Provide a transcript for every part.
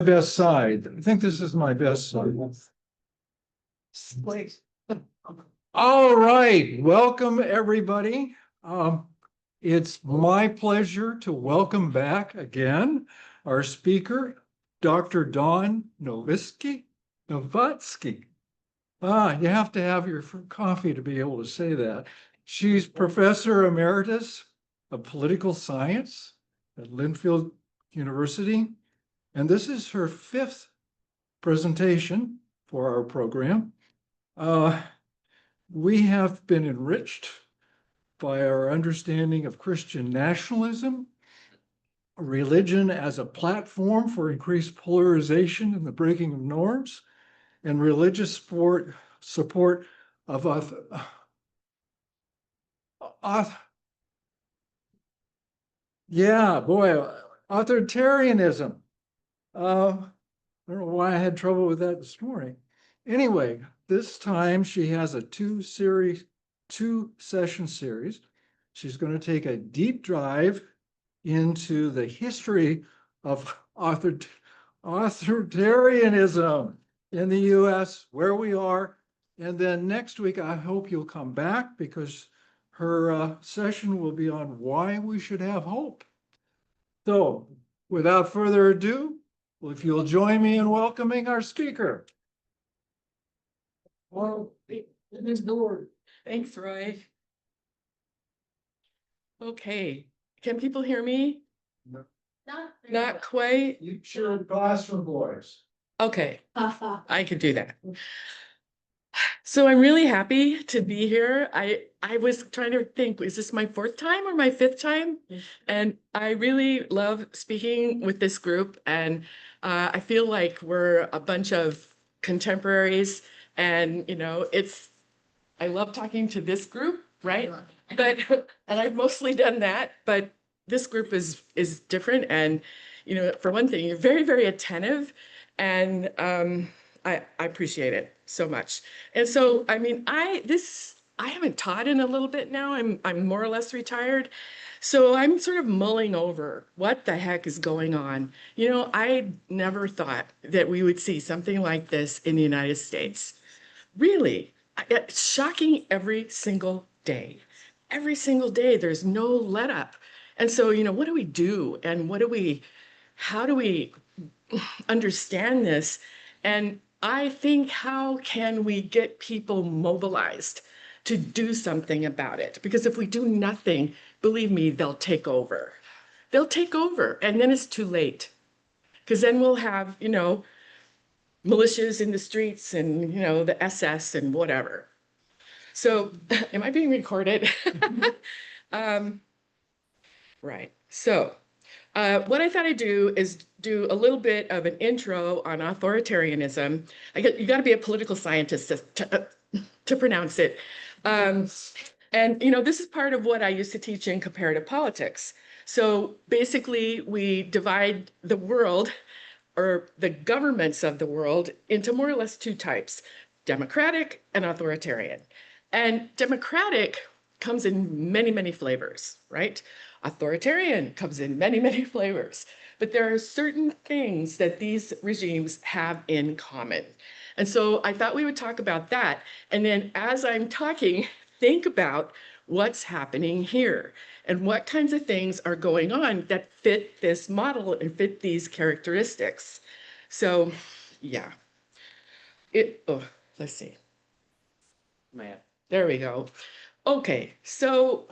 Best side. I think this is my best side. Please. All right, welcome everybody. It's my pleasure to welcome back again our speaker, Dr. Dawn Novatsky. You have to have your coffee to be able to say that. She's Professor Emeritus of Political Science at Linfield University. And this is her fifth presentation for our program. We have been enriched by our understanding of Christian nationalism, religion as a platform for increased polarization and the breaking of norms, and religious support of authoritarianism. I don't know why I had trouble with that this morning. Anyway, this time she has a two-session series. She's going to take a deep dive into the history of authoritarianism in the US, where we are. And then next week, I hope you'll come back because her session will be on why we should have hope. So without further ado, well, if you'll join me in welcoming our speaker. Well, Ms. Door. Thanks, Roy. Okay, can people hear me? No. Not quite. You should classroom voice. Okay, I could do that. So I'm really happy to be here. I was trying to think, is this my fourth time or my fifth time? And I really love speaking with this group, and I feel like we're a bunch of contemporaries, and I love talking to this group, right? But and I've mostly done that, but this group is different, and for one thing, you're very, very attentive, and I appreciate it so much. And so, I mean, I haven't taught in a little bit now. I'm more or less retired. So I'm sort of mulling over what the heck is going on. I never thought that we would see something like this in the United States. Really, it's shocking every single day. Every single day, there's no let up. And so, what do we do? And how do we understand this? And I think, how can we get people mobilized to do something about it? Because if we do nothing, believe me, they'll take over. They'll take over, and then it's too late. Because then we'll have, militias in the streets and, the SS and whatever. So, am I being recorded? Right. So, what I thought I'd do is do a little bit of an intro on authoritarianism. You got to be a political scientist to pronounce it. And this is part of what I used to teach in comparative politics. So basically, we divide the world, or the governments of the world, into more or less two types: democratic and authoritarian. And democratic comes in many, many flavors, right? Authoritarian comes in many, many flavors. But there are certain things that these regimes have in common. And so I thought we would talk about that. And then as I'm talking, think about what's happening here and what kinds of things are going on that fit this model and fit these characteristics. So, yeah. Let's see. Man, there we go. Okay, so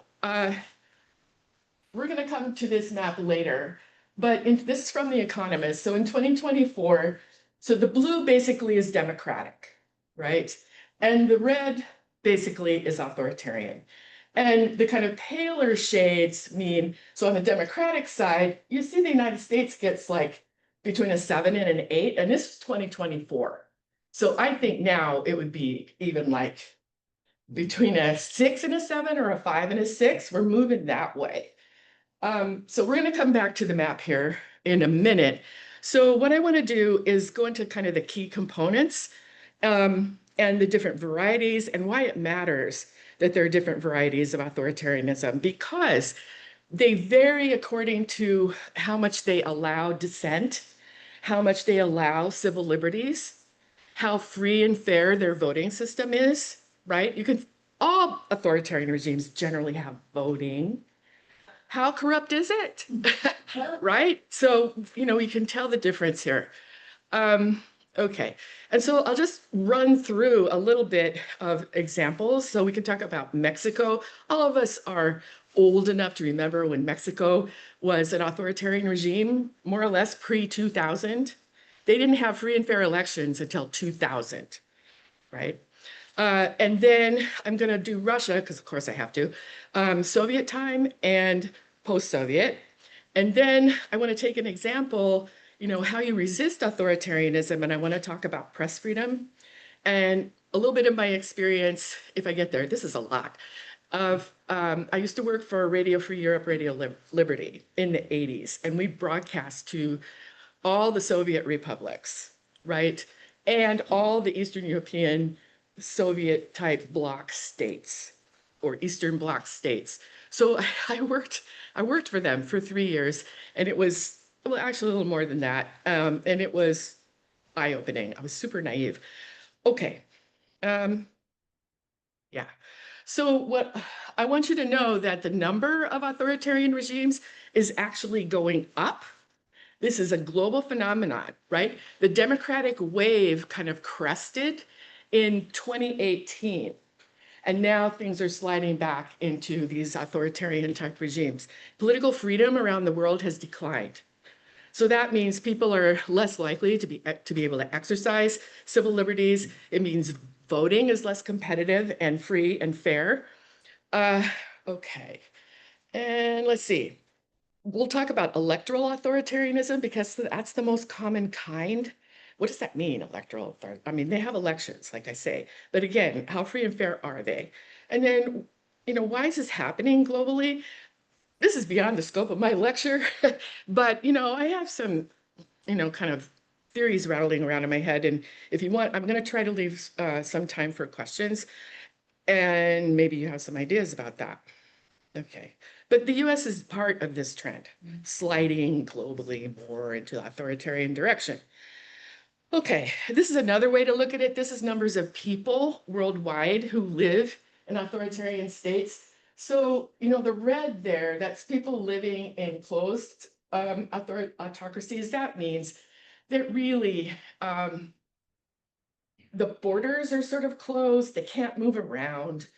we're going to come to this map later, but this is from The Economist. So in 2024, so the blue basically is democratic, right? And the red basically is authoritarian. And the kind of paler shades mean, so on the democratic side, you see the United States gets like between a 7 and an 8, and this is 2024. So I think now it would be even like between a 6 and a 7 or a 5 and a 6. We're moving that way. So we're going to come back to the map here in a minute. So what I want to do is go into kind of the key components and the different varieties and why it matters that there are different varieties of authoritarianism, because they vary according to how much they allow dissent, how much they allow civil liberties, how free and fair their voting system is, right? All authoritarian regimes generally have voting. How corrupt is it? Right? So, we can tell the difference here. Okay, and so I'll just run through a little bit of examples so we can talk about Mexico. All of us are old enough to remember when Mexico was an authoritarian regime, more or less pre-2000. They didn't have free and fair elections until 2000, right? And then I'm going to do Russia, because of course I have to, Soviet time and post-Soviet. And then I want to take an example, how you resist authoritarianism, and I want to talk about press freedom and a little bit of my experience, if I get there, this is a lot, I used to work for Radio Free Europe, Radio Liberty in the 80s, and we broadcast to all the Soviet republics, right? And all the Eastern European Soviet type bloc states or Eastern Bloc states. So I worked for them for 3 years, and it was, well, actually a little more than that. And it was eye-opening. I was super naive. Okay. Yeah. So what I want you to know that the number of authoritarian regimes is actually going up. This is a global phenomenon, right? The democratic wave kind of crested in 2018. And now things are sliding back into these authoritarian type regimes. Political freedom around the world has declined. So that means people are less likely to be able to exercise civil liberties. It means voting is less competitive and free and fair. Okay, and let's see. We'll talk about electoral authoritarianism because that's the most common kind. What does that mean, electoral authority? I mean, they have elections, like I say, but again, how free and fair are they? And then, why is this happening globally? This is beyond the scope of my lecture, but, I have some, kind of theories rattling around in my head. And if you want, I'm going to try to leave some time for questions, and maybe you have some ideas about that. Okay, but the US is part of this trend, sliding globally more into the authoritarian direction. Okay, this is another way to look at it. This is numbers of people worldwide who live in authoritarian states. So, the red there, that's people living in closed autocracies. That means that really the borders are sort of closed. They can't move around.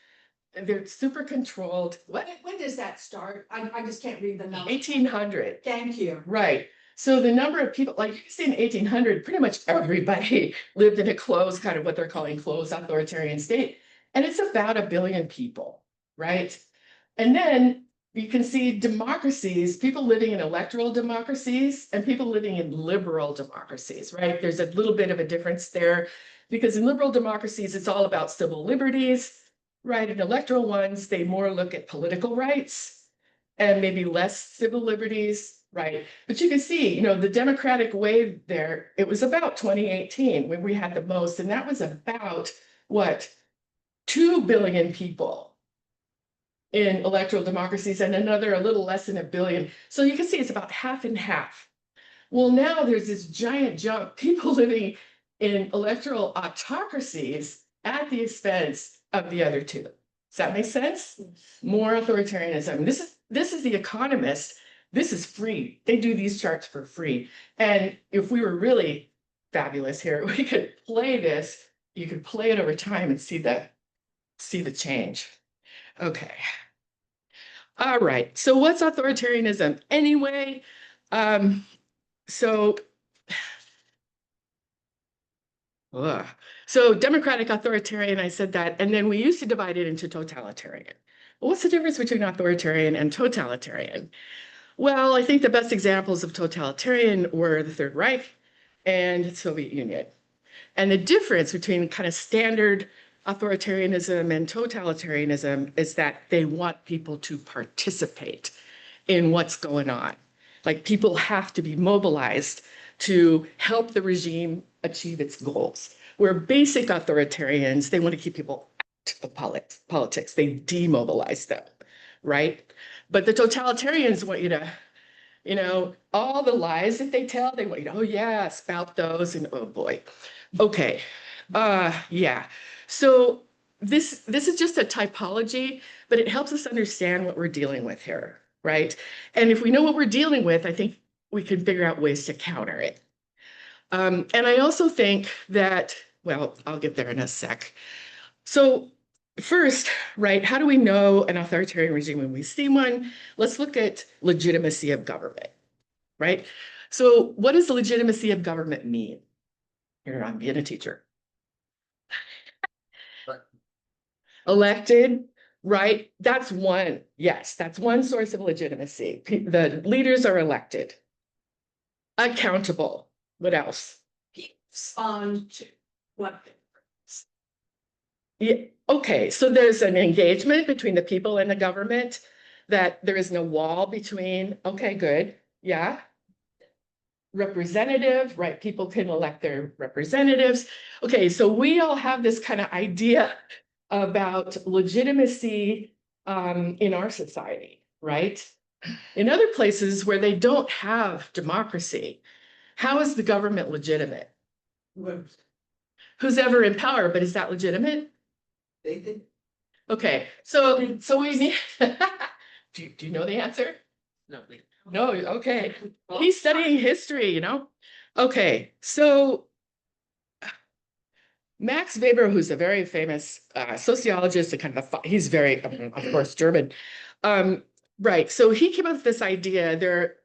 They're super controlled. When does that start? I just can't read the number. 1800. Thank you. Right. So the number of people, like you see in 1800, pretty much everybody lived in a closed, kind of what they're calling closed authoritarian state. And it's about 1 billion people, right? And then you can see democracies, people living in electoral democracies and people living in liberal democracies, right? There's a little bit of a difference there because in liberal democracies, it's all about civil liberties, right? In electoral ones, they more look at political rights and maybe less civil liberties, right? But you can see, the democratic wave there, it was about 2018 when we had the most, and that was about, what, 2 billion people in electoral democracies and another a little less than 1 billion. So you can see it's about half and half. Well, now there's this giant jump, people living in electoral autocracies at the expense of the other two. Does that make sense? More authoritarianism. This is The Economist. This is free. They do these charts for free. And if we were really fabulous here, we could play this. You could play it over time and see the change. Okay. All right. So what's authoritarianism anyway? So democratic authoritarian, I said that, and then we used to divide it into totalitarian. Well, what's the difference between authoritarian and totalitarian? Well, I think the best examples of totalitarian were the Third Reich and the Soviet Union. And the difference between kind of standard authoritarianism and totalitarianism is that they want people to participate in what's going on. Like people have to be mobilized to help the regime achieve its goals. Where basic authoritarians, they want to keep people out of politics. They demobilize them, right? But the totalitarians want you to You know, all the lies that they tell, they want, oh yeah, spout those, and oh boy. Okay, yeah. So this is just a typology, but it helps us understand what we're dealing with here, right? And if we know what we're dealing with, I think we can figure out ways to counter it. And I also think that, well, I'll get there in a sec. So first, right, how do we know an authoritarian regime when we see one? Let's look at legitimacy of government, right? So what does the legitimacy of government mean? Here, I'm being a teacher. Elected, right? That's one, yes, that's one source of legitimacy. The leaders are elected. Accountable, what else? Respond to what? Yeah, okay, so there's an engagement between the people and the government, that there is no wall between, okay, good, yeah. Representative, right? People can elect their representatives. Okay, so we all have this kind of idea about legitimacy in our society, right? In other places where they don't have democracy, how is the government legitimate? Who's ever in power, but is that legitimate? They did. Okay, so we need, do you know the answer? No, No, okay. He's studying history, you know? Okay, so Max Weber, who's a very famous sociologist, and kind of he's very, of course, German. Right, so he came up with this idea. There are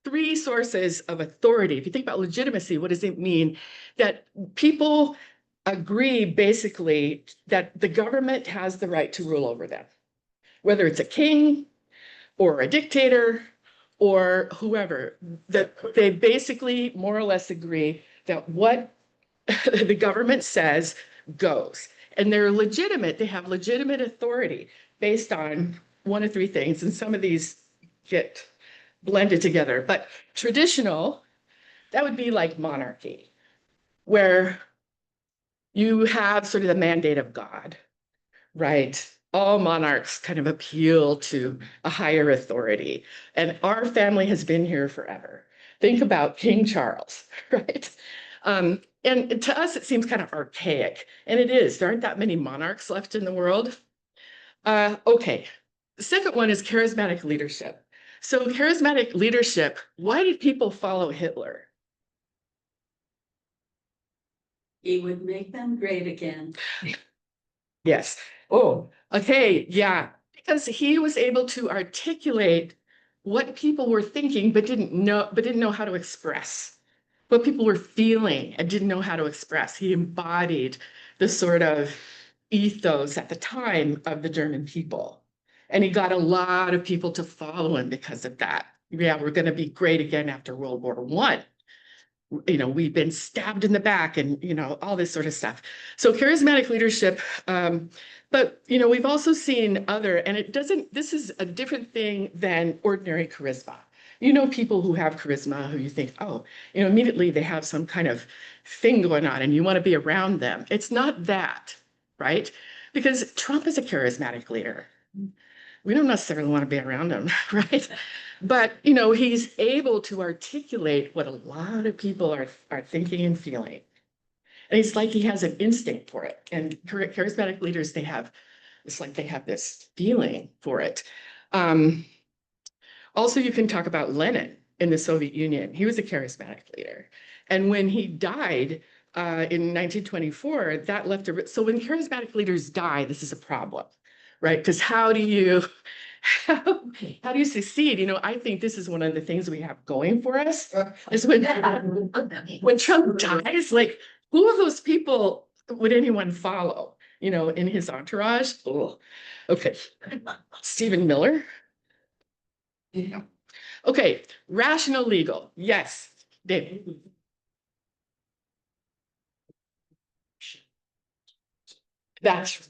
three sources of authority. If you think about legitimacy, what does it mean? That people agree basically that the government has the right to rule over them, whether it's a king or a dictator or whoever, that they basically more or less agree that what the government says goes. And they're legitimate, they have legitimate authority based on one of three things. And some of these get blended together. But traditional, that would be like monarchy, where you have sort of the mandate of God, right? All monarchs kind of appeal to a higher authority. And our family has been here forever. Think about King Charles, right? And to us, it seems kind of archaic. And it is. There aren't that many monarchs left in the world. Okay. The second one is charismatic leadership. So charismatic leadership, why did people follow Hitler? He would make them great again. Yes. Oh, okay. Yeah. Because he was able to articulate what people were thinking, but didn't know how to express what people were feeling and didn't know how to express. He embodied the sort of ethos at the time of the German people. And he got a lot of people to follow him because of that. Yeah, we're going to be great again after World War I. You know, we've been stabbed in the back and, you know, all this sort of stuff. So charismatic leadership, but, you know, we've also seen other, and this is a different thing than ordinary charisma. You know, people who have charisma who you think, oh, you know, immediately they have some kind of thing going on and you want to be around them. It's not that, right? Because Trump is a charismatic leader. We don't necessarily want to be around him, right? But, you know, he's able to articulate what a lot of people are thinking and feeling. And it's like he has an instinct for it. And charismatic leaders, it's like they have this feeling for it. Also, you can talk about Lenin in the Soviet Union. He was a charismatic leader. And when he died in 1924, that left so when charismatic leaders die, this is a problem, right? Because how do you succeed? You know, I think this is one of the things we have going for us is when Trump dies, like, who of those people would anyone follow, you know, in his entourage? Oh, okay. Stephen Miller. Yeah. Okay, rational legal. Yes, David. That's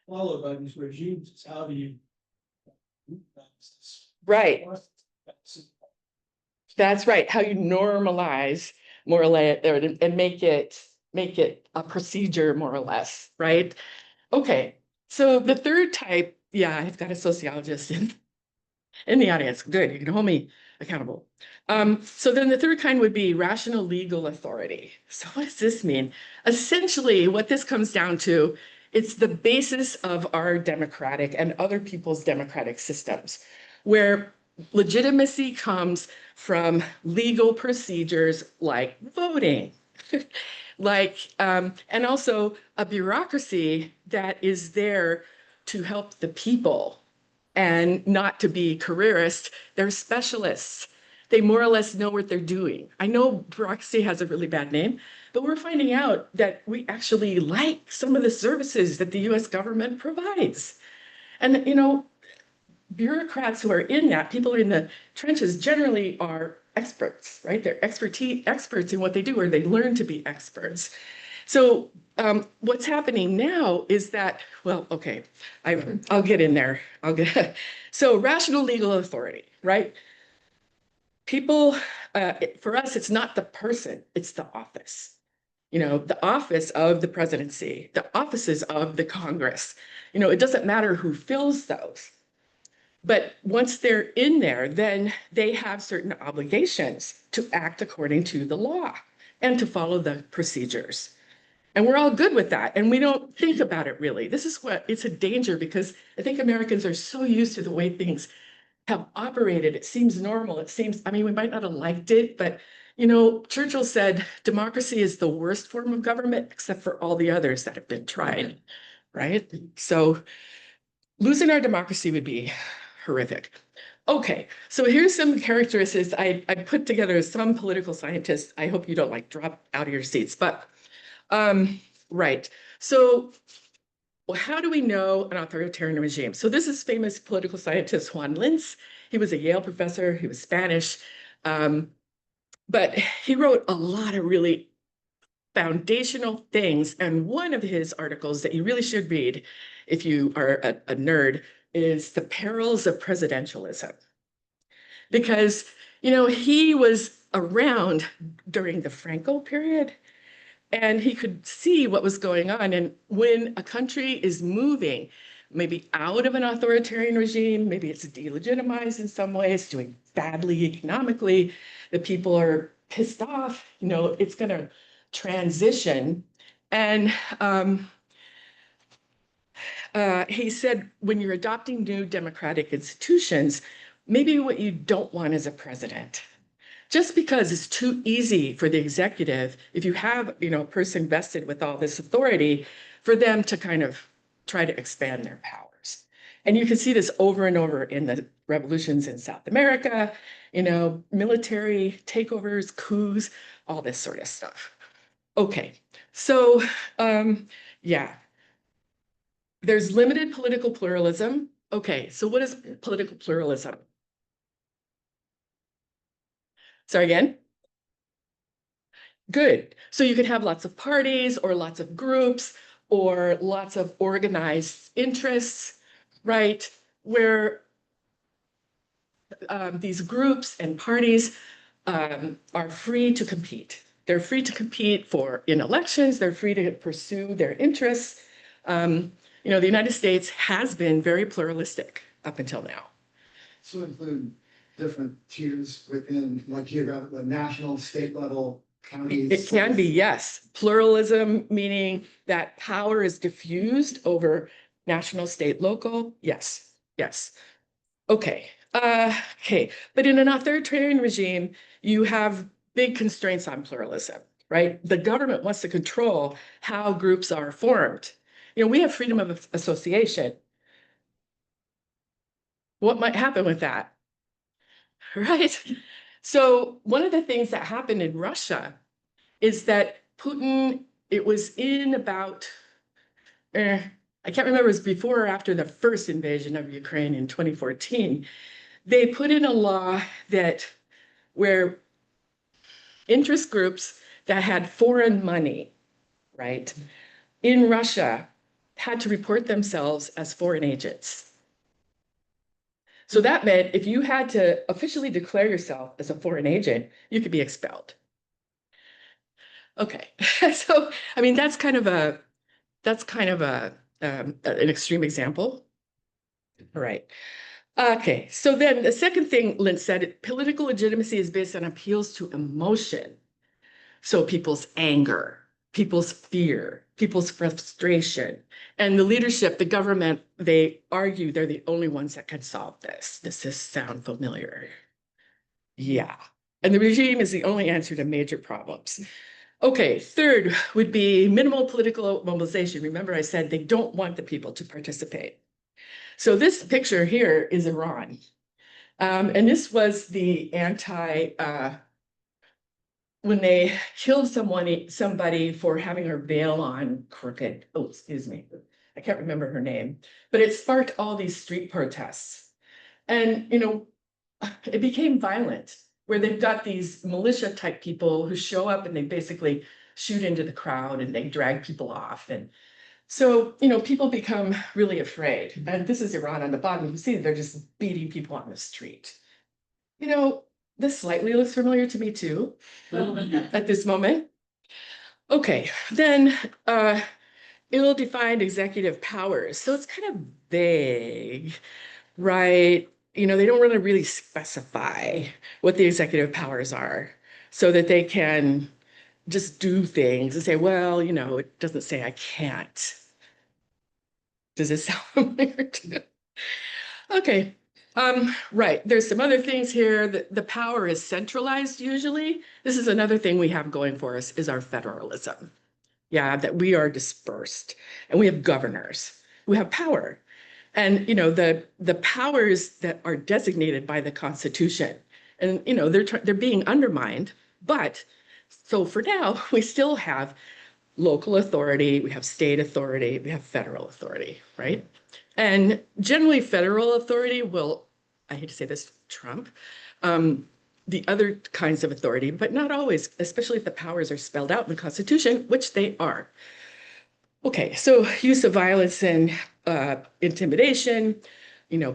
followed by these regimes is how do you right. That's right. How you normalize more or less and make it a procedure more or less, right? Okay. So the third type, yeah, I've got a sociologist in. In the audience, good, you can hold me accountable. So then the third kind would be rational legal authority. So what does this mean? Essentially, what this comes down to, it's the basis of our democratic and other people's democratic systems, where legitimacy comes from legal procedures like voting, and also a bureaucracy that is there to help the people and not to be careerists. They're specialists. They more or less know what they're doing. I know bureaucracy has a really bad name, but we're finding out that we actually like some of the services that the US government provides. And, bureaucrats who are in that, people in the trenches generally are experts, right? They're experts in what they do, or they learn to be experts. So what's happening now is that, well, okay, I'll get in there. So rational legal authority, right? People, for us, it's not the person, it's the office. The office of the presidency, the offices of the Congress. It doesn't matter who fills those. But once they're in there, then they have certain obligations to act according to the law and to follow the procedures. And we're all good with that. And we don't think about it really. This is it's a danger, because I think Americans are so used to the way things have operated. It seems normal. We might not have liked it, but Churchill said, democracy is the worst form of government, except for all the others that have been tried, right? So losing our democracy would be horrific. Okay, so here's some characteristics. I put together some political scientists. I hope you don't drop out of your seats, but right. So how do we know an authoritarian regime? So this is famous political scientist Juan Linz. He was a Yale professor. He was Spanish. But he wrote a lot of really foundational things. And one of his articles that you really should read if you are a nerd is The Perils of Presidentialism. Because, he was around during the Franco period, and he could see what was going on. And when a country is moving, maybe out of an authoritarian regime, maybe it's delegitimized in some ways, doing badly economically, the people are pissed off, it's going to transition. And he said, when you're adopting new democratic institutions, maybe what you don't want is a president. Just because it's too easy for the executive, if you have, a person vested with all this authority, for them to kind of try to expand their powers. And you can see this over and over in the revolutions in South America, military takeovers, coups, all this sort of stuff. Okay, so yeah, there's limited political pluralism. Okay, so what is political pluralism? Sorry, again? Good. So you could have lots of parties or lots of groups or lots of organized interests, right? Where these groups and parties are free to compete. They're free to compete in elections. They're free to pursue their interests. The United States has been very pluralistic up until now. So include different tiers within geographical, national, state level, counties? It can be, yes. Pluralism, meaning that power is diffused over national, state, local. Yes, yes. Okay, okay. But in an authoritarian regime, you have big constraints on pluralism, right? The government wants to control how groups are formed. We have freedom of association. What might happen with that? Right? So one of the things that happened in Russia is that Putin, it was in about, I can't remember, it was before or after the first invasion of Ukraine in 2014, they put in a law where interest groups that had foreign money, right, in Russia had to report themselves as foreign agents. So that meant if you had to officially declare yourself as a foreign agent, you could be expelled. Okay, so that's kind of an extreme example. All right. Okay, so then the second thing Lynn said, political legitimacy is based on appeals to emotion. So people's anger, people's fear, people's frustration, and the leadership, the government, they argue they're the only ones that can solve this. Does this sound familiar? Yeah. And the regime is the only answer to major problems. Okay, third would be minimal political mobilization. Remember, I said they don't want the people to participate. So this picture here is Iran. And this was the when they killed somebody for having her veil on crooked. Oh, excuse me. I can't remember her name, but it sparked all these street protests. And, it became violent where they've got these militia type people who show up and they basically shoot into the crowd and they drag people off. And so, people become really afraid. And this is Iran on the bottom. You see, they're just beating people on the street. This slightly looks familiar to me too at this moment. Okay, then ill-defined executive powers. So it's kind of vague, right? They don't really specify what the executive powers are so that they can just do things and say, well, it doesn't say I can't. Does it sound familiar to you? Okay. Right. There's some other things here. The power is centralized usually. This is another thing we have going for us is our federalism. Yeah, that we are dispersed and we have governors. We have power. And the powers that are designated by the Constitution. And they're being undermined, but so for now, we still have local authority, we have state authority, we have federal authority, right? And generally federal authority will, I hate to say this, trump the other kinds of authority, but not always, especially if the powers are spelled out in the Constitution, which they are. Okay, so use of violence and intimidation,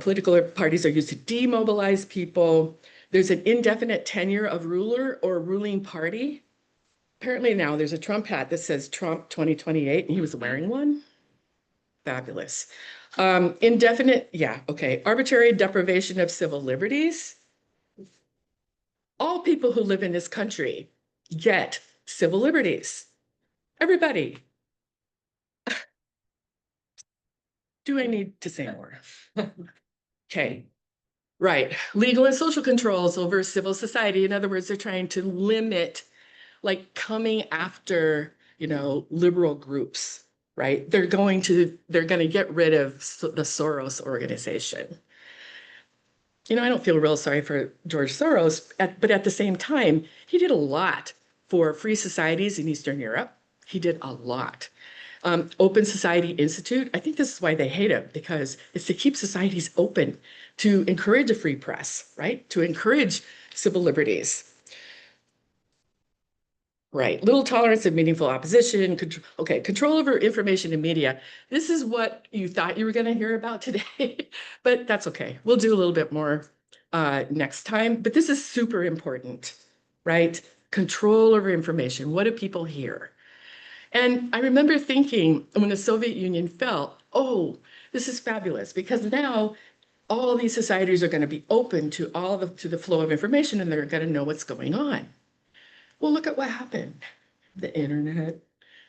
political parties are used to demobilize people. There's an indefinite tenure of ruler or ruling party. Apparently now there's a Trump hat that says Trump 2028, and he was wearing one. Fabulous. Indefinite, yeah, okay. Arbitrary deprivation of civil liberties. All people who live in this country get civil liberties. Everybody. Do I need to say more? Okay. Right. Legal and social controls over civil society. In other words, they're trying to limit like coming after, liberal groups, right? They're going to get rid of the Soros organization. I don't feel real sorry for George Soros, but at the same time, he did a lot for free societies in Eastern Europe. He did a lot. Open Society Institute, I think this is why they hate him, because it's to keep societies open, to encourage a free press, right? To encourage civil liberties. Right, little tolerance of meaningful opposition, control over information and media. This is what you thought you were going to hear about today, but that's okay. We'll do a little bit more next time, but this is super important, right? Control over information. What do people hear? And I remember thinking when the Soviet Union fell, oh, this is fabulous, because now all these societies are going to be open to to the flow of information, and they're going to know what's going on. Well, look at what happened. The internet,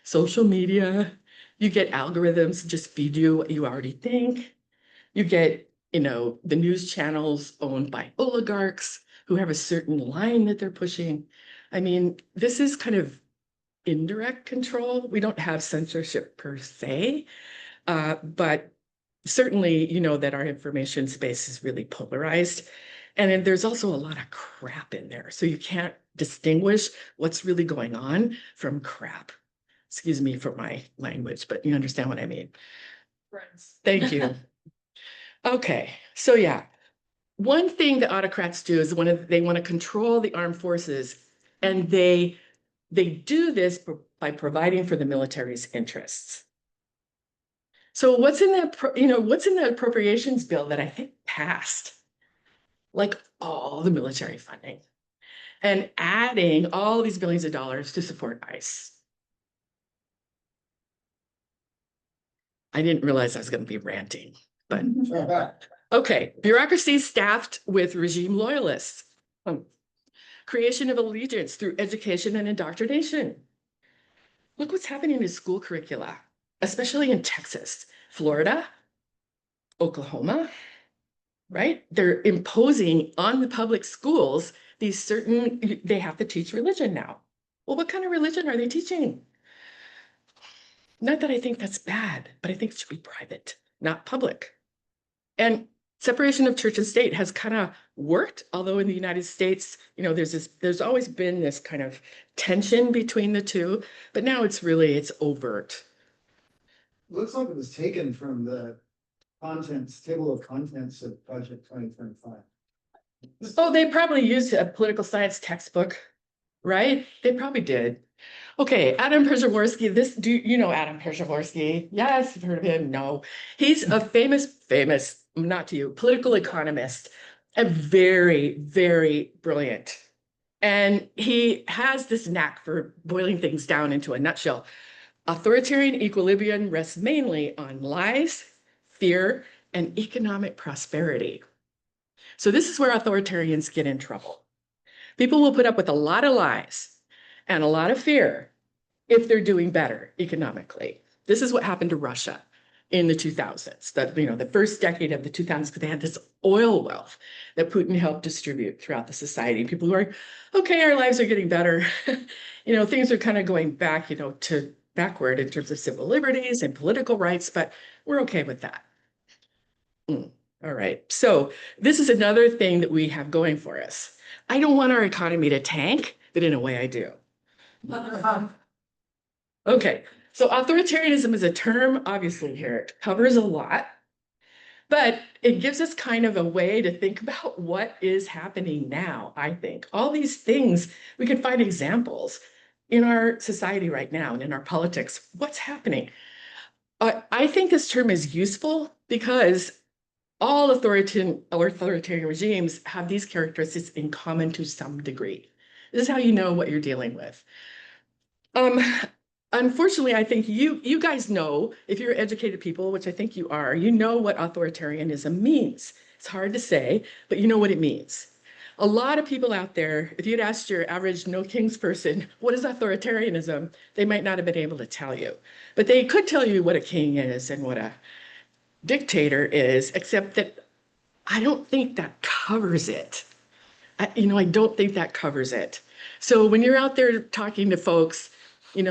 social media, you get algorithms just feed you what you already think. You get, the news channels owned by oligarchs who have a certain line that they're pushing. I mean, this is kind of indirect control. We don't have censorship per se, but certainly, that our information space is really polarized. And then there's also a lot of crap in there. So you can't distinguish what's really going on from crap. Excuse me for my language, but you understand what I mean. Friends. Thank you. Okay, so yeah, one thing the autocrats do is they want to control the armed forces, and they do this by providing for the military's interests. So what's in the appropriations bill that I think passed? Like all the military funding and adding all these billions of dollars to support ICE. I didn't realize I was going to be ranting, but Okay, bureaucracies staffed with regime loyalists. Creation of allegiance through education and indoctrination. Look what's happening in school curricula, especially in Texas, Florida, Oklahoma, right? They're imposing on the public schools these certain, they have to teach religion now. Well, what kind of religion are they teaching? Not that I think that's bad, but I think it should be private, not public. And separation of church and state has kind of worked, although in the United States, there's always been this kind of tension between the two, but now it's overt. Looks like it was taken from the table of contents of Project 2025. Oh, they probably used a political science textbook, right? They probably did. Okay, Adam Przeworski, do you know Adam Przeworski? Yes, you've heard of him. No, he's a famous, not to you, political economist, and very, very brilliant. And he has this knack for boiling things down into a nutshell. Authoritarian equilibrium rests mainly on lies, fear, and economic prosperity. So this is where authoritarians get in trouble. People will put up with a lot of lies and a lot of fear if they're doing better economically. This is what happened to Russia in the 2000s, the first decade of the 2000s, because they had this oil wealth that Putin helped distribute throughout the society. People who are, okay, our lives are getting better. Things are kind of going back, to backward in terms of civil liberties and political rights, but we're okay with that. All right, so this is another thing that we have going for us. I don't want our economy to tank, but in a way I do. Okay, so authoritarianism is a term, obviously here, it covers a lot, but it gives us kind of a way to think about what is happening now, I think. All these things, we can find examples in our society right now and in our politics. What's happening? I think this term is useful because all authoritarian regimes have these characteristics in common to some degree. This is how you know what you're dealing with. Unfortunately, I think you guys know, if you're educated people, which I think you are, you know what authoritarianism means. It's hard to say, but you know what it means. A lot of people out there, if you'd asked your average no kings person, what is authoritarianism? They might not have been able to tell you, but they could tell you what a king is and what a dictator is, except that I don't think that covers it. I don't think that covers it. So when you're out there talking to folks,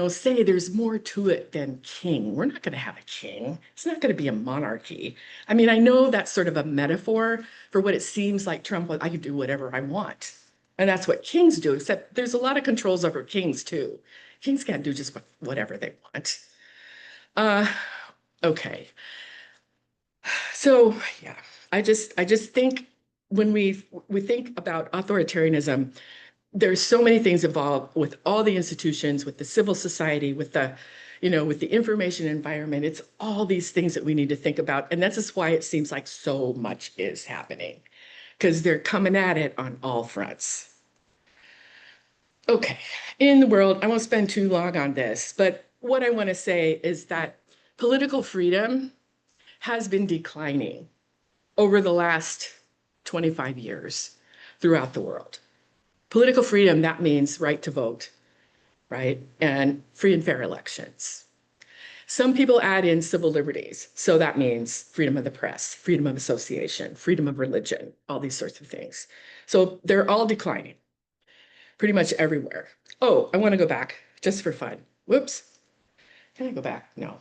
say there's more to it than king. We're not going to have a king. It's not going to be a monarchy. I mean, I know that's sort of a metaphor for what it seems like Trump was. I can do whatever I want. And that's what kings do, except there's a lot of controls over kings too. Kings can't do just whatever they want. Okay. So yeah, I just think when we think about authoritarianism, there's so many things involved with all the institutions, with the civil society, with the information environment. It's all these things that we need to think about. And that's just why it seems like so much is happening, because they're coming at it on all fronts. Okay, in the world, I won't spend too long on this, but what I want to say is that political freedom has been declining over the last 25 years throughout the world. Political freedom, that means right to vote, right? And free and fair elections. Some people add in civil liberties. So that means freedom of the press, freedom of association, freedom of religion, all these sorts of things. So they're all declining pretty much everywhere. Oh, I want to go back just for fun. Whoops. Can I go back? No.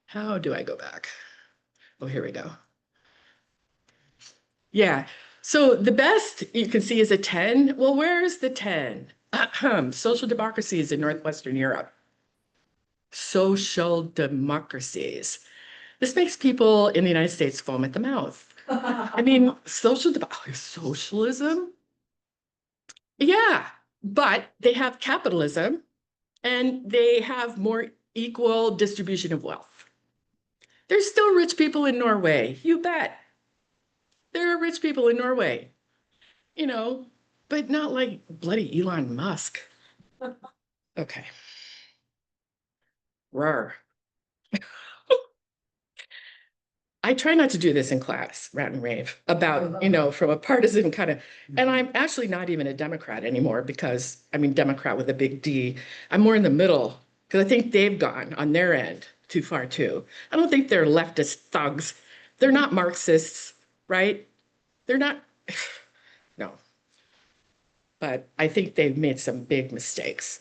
How do I go back? Oh, here we go. Yeah. So the best you can see is a 10. Well, where's the 10? Social democracies in Northwestern Europe. Social democracies. This makes people in the United States foam at the mouth. I mean, socialism? Yeah, but they have capitalism and they have more equal distribution of wealth. There's still rich people in Norway, you bet. There are rich people in Norway, but not like bloody Elon Musk. Okay. Rawr. I try not to do this in class, rant and rave, about, you know, from a partisan kind of, and I'm actually not even a Democrat anymore because, I mean, Democrat with a big D. I'm more in the middle because I think they've gone on their end too far too. I don't think they're leftist thugs. They're not Marxists, right? They're not, no. But I think they've made some big mistakes.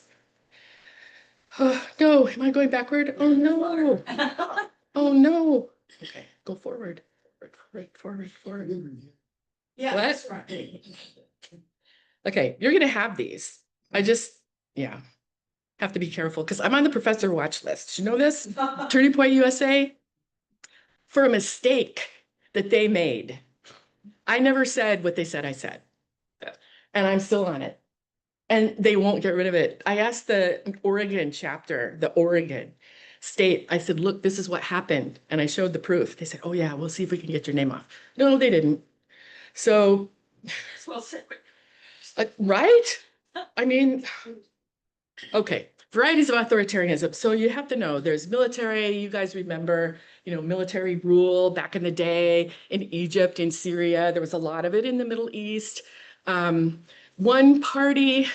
Oh, no, am I going backward? Oh, no. Oh, no. Okay, go forward. Forward. Yeah, What? that's right. Okay, you're gonna have these. I just, yeah, have to be careful because I'm on the professor watch list. You know this? Turning Point USA, for a mistake that they made. I never said what they said I said. And I'm still on it. And they won't get rid of it. I asked the Oregon chapter, the Oregon state, I said, look, this is what happened. And I showed the proof. They said, oh yeah, we'll see if we can get your name off. No, they didn't. So, Well said. right? I mean, okay, varieties of authoritarianism. So you have to know there's military, you guys remember, you know, military rule back in the day in Egypt, in Syria, there was a lot of it in the Middle East. One party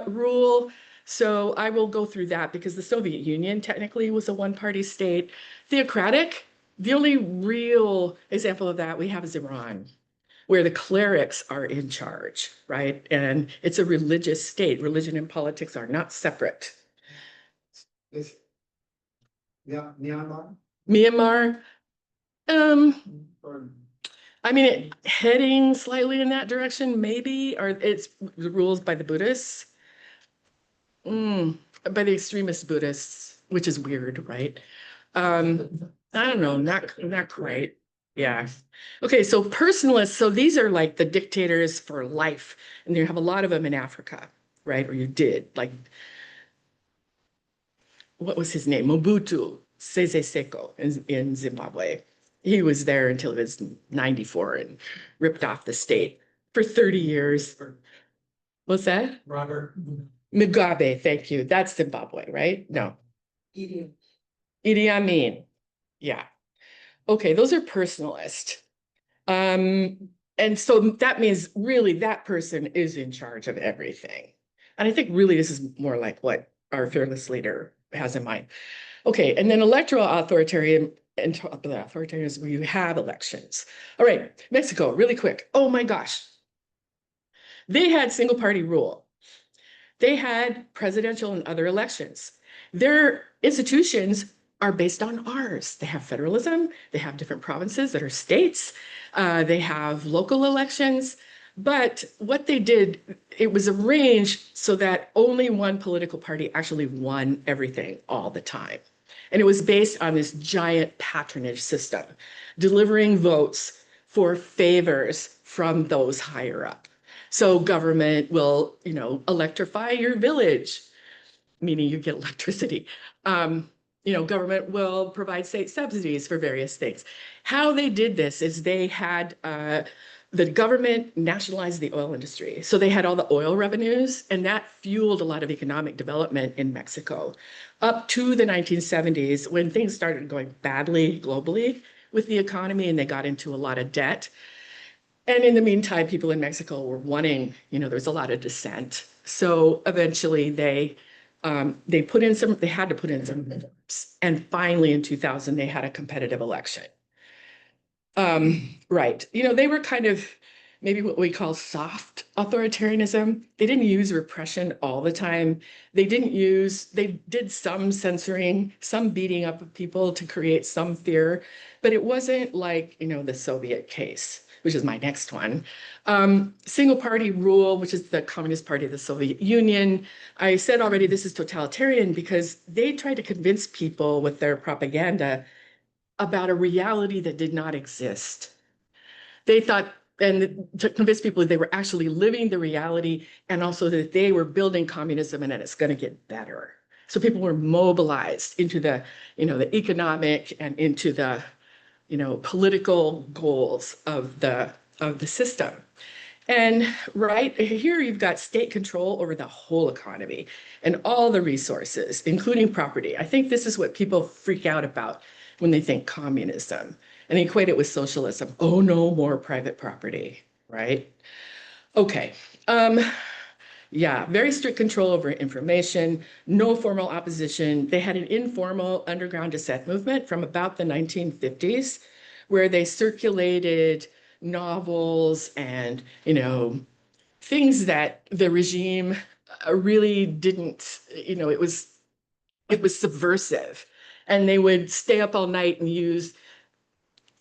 rule. So I will go through that because the Soviet Union technically was a one party state. Theocratic, the only real example of that we have is Iran, where the clerics are in charge, right? And it's a religious state. Religion and politics are not separate. Is, yeah, Myanmar? Myanmar, Or I mean, heading slightly in that direction, maybe, or it's rules by the Buddhists, by the extremist Buddhists, which is weird, right? I don't know, not quite. Yeah. Okay, so personalists, so these are like the dictators for life, and you have a lot of them in Africa, right? Or you did, like, what was his name? Mobutu Sese Seko in Zimbabwe. He was there until he was 94 and ripped off the state for 30 years. What's that? Robert. Mugabe, thank you. That's Zimbabwe, right? No. Eating. Idi Amin. Yeah. Okay, those are personalist. And so that means really that person is in charge of everything. And I think really this is more like what our fearless leader has in mind. Okay, and then electoral authoritarian and authoritarianism where you have elections. All right, Mexico, really quick. Oh my gosh. They had single party rule. They had presidential and other elections. Their institutions are based on ours. They have federalism, they have different provinces that are states, they have local elections. But what they did, it was arranged so that only one political party actually won everything all the time. And it was based on this giant patronage system, delivering votes for favors from those higher up. So government will, you know, electrify your village, meaning you get electricity. Government will provide state subsidies for various things. How they did this is they had the government nationalized the oil industry. So they had all the oil revenues, and that fueled a lot of economic development in Mexico up to the 1970s when things started going badly globally with the economy and they got into a lot of debt. And in the meantime, people in Mexico were wanting, there's a lot of dissent. So eventually they had to put in some reforms. And finally in 2000, they had a competitive election. Right. They were kind of maybe what we call soft authoritarianism. They didn't use repression all the time. They did some censoring, some beating up of people to create some fear, but it wasn't like, the Soviet case, which is my next one. Single party rule, which is the Communist Party of the Soviet Union. I said already this is totalitarian because they tried to convince people with their propaganda about a reality that did not exist. They thought, and to convince people that they were actually living the reality and also that they were building communism and that it's going to get better. So people were mobilized into the economic and into the, political goals of the system. And right here, you've got state control over the whole economy and all the resources, including property. I think this is what people freak out about when they think communism. and equate it with socialism. Oh, no more private property, right? Okay. Yeah, very strict control over information, no formal opposition. They had an informal underground dissent movement from about the 1950s, where they circulated novels and, things that the regime really didn't, it was subversive. And they would stay up all night and use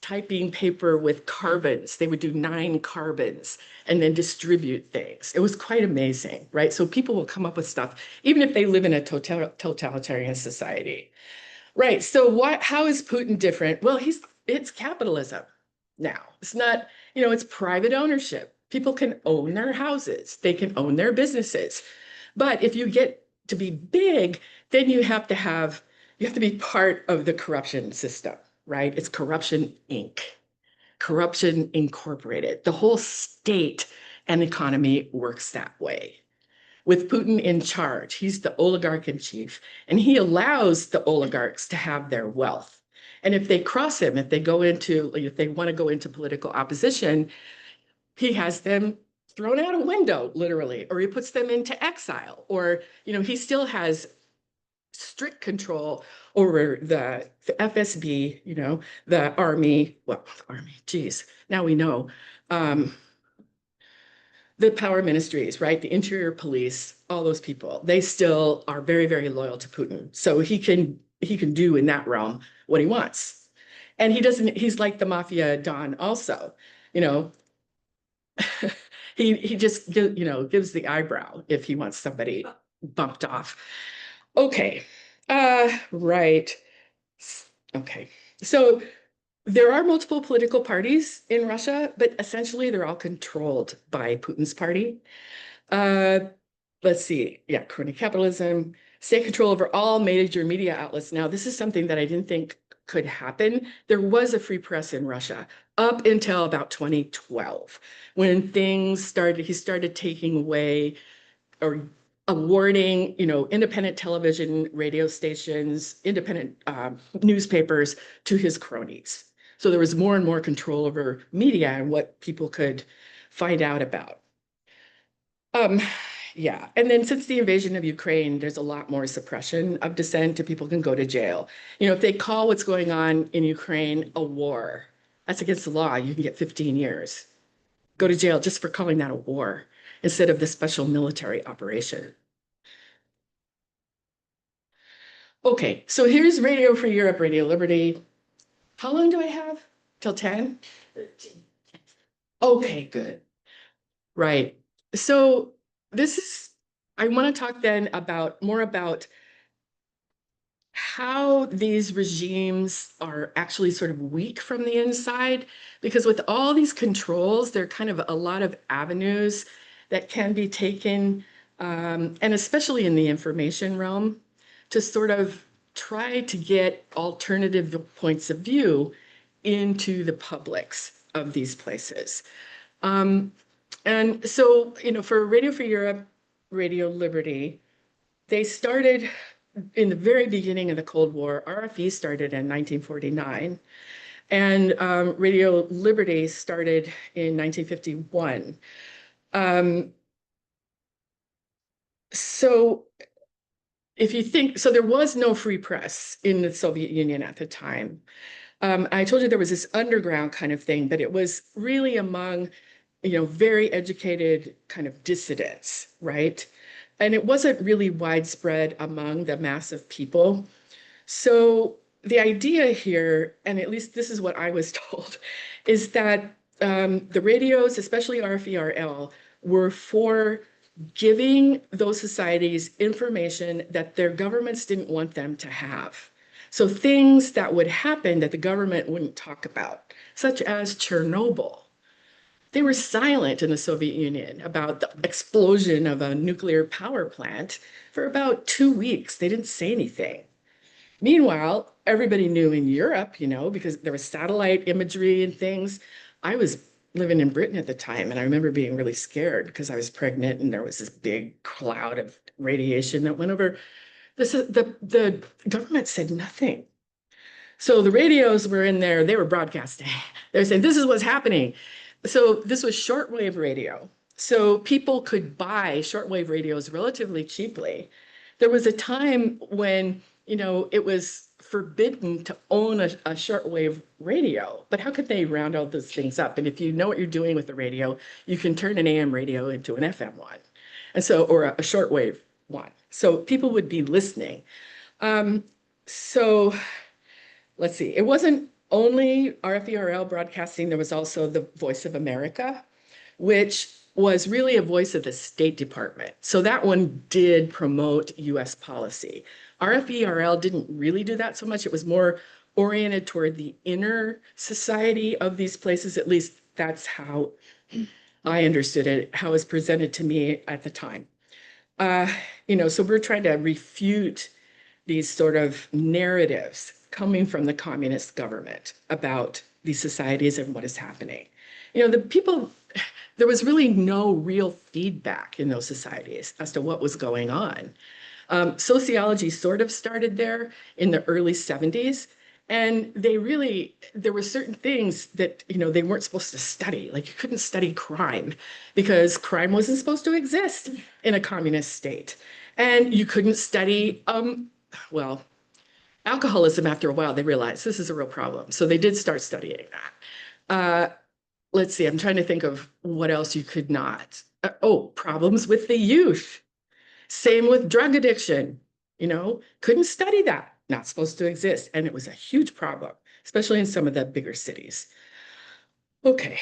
typing paper with carbons. They would do 9 carbons and then distribute things. It was quite amazing, right? So people will come up with stuff, even if they live in a totalitarian society. Right. So how is Putin different? Well, it's capitalism now. It's not, it's private ownership. People can own their houses. They can own their businesses. But if you get to be big, then you have to be part of the corruption system, right? It's Corruption Inc., Corruption Incorporated. The whole state and economy works that way. With Putin in charge, he's the oligarch in chief, and he allows the oligarchs to have their wealth. And if they cross him, if they want to go into political opposition, he has them thrown out a window, literally, or he puts them into exile, or, he still has strict control over the FSB, the army, geez, now we know, the power ministries, right? The interior police, all those people, they still are very, very loyal to Putin. So he can do in that realm what he wants. And he's like the mafia don also, he just, gives the eyebrow if he wants somebody bumped off. Okay. Right. Okay. So there are multiple political parties in Russia, but essentially they're all controlled by Putin's party. Let's see. Yeah, crony capitalism, state control over all major media outlets. Now, this is something that I didn't think could happen. There was a free press in Russia up until about 2012, when he started taking away or awarding, independent television, radio stations, independent newspapers to his cronies. So there was more and more control over media and what people could find out about. Yeah, and then since the invasion of Ukraine, there's a lot more suppression of dissent, and people can go to jail. If they call what's going on in Ukraine a war, that's against the law. You can get 15 years. Go to jail just for calling that a war instead of the special military operation. Okay, so here's Radio Free Europe, Radio Liberty. How long do I have? Till 10? 13. Okay, good. Right. So I want to talk then more about how these regimes are actually sort of weak from the inside, because with all these controls, there are kind of a lot of avenues that can be taken, and especially in the information realm, to sort of try to get alternative points of view into the publics of these places. And so, for Radio Free Europe, Radio Liberty, they started in the very beginning of the Cold War. RFE started in 1949, and Radio Liberty started in 1951. So if you think, so there was no free press in the Soviet Union at the time. I told you there was this underground kind of thing, but it was really among, very educated kind of dissidents, right? And it wasn't really widespread among the mass of people. So the idea here, and at least this is what I was told, is that the radios, especially RFE-RL, were for giving those societies information that their governments didn't want them to have. So things that would happen that the government wouldn't talk about, such as Chernobyl. They were silent in the Soviet Union about the explosion of a nuclear power plant for about 2 weeks. They didn't say anything. Meanwhile, everybody knew in Europe, because there was satellite imagery and things. I was living in Britain at the time, and I remember being really scared because I was pregnant and there was this big cloud of radiation that went over. The government said nothing. So the radios were in there, they were broadcasting. They were saying, this is what's happening. So this was shortwave radio. So people could buy shortwave radios relatively cheaply. There was a time when, it was forbidden to own a shortwave radio, but how could they round all those things up? And if you know what you're doing with the radio, you can turn an AM radio into an FM one. And so, or a shortwave one. So people would be listening. So let's see, it wasn't only RFERL broadcasting, there was also the Voice of America, which was really a voice of the State Department. So that one did promote US policy. RFERL didn't really do that so much. It was more oriented toward the inner society of these places. At least that's how I understood it, how it was presented to me at the time. So we're trying to refute these sort of narratives coming from the communist government about these societies and what is happening. There was really no real feedback in those societies as to what was going on. Sociology sort of started there in the early 70s. And there were certain things that, they weren't supposed to study. Like you couldn't study crime because crime wasn't supposed to exist in a communist state. And you couldn't study, alcoholism. After a while, they realized this is a real problem. So they did start studying that. Let's see, I'm trying to think of what else you could not. Problems with the youth. Same with drug addiction, couldn't study that, not supposed to exist. And it was a huge problem, especially in some of the bigger cities. Okay,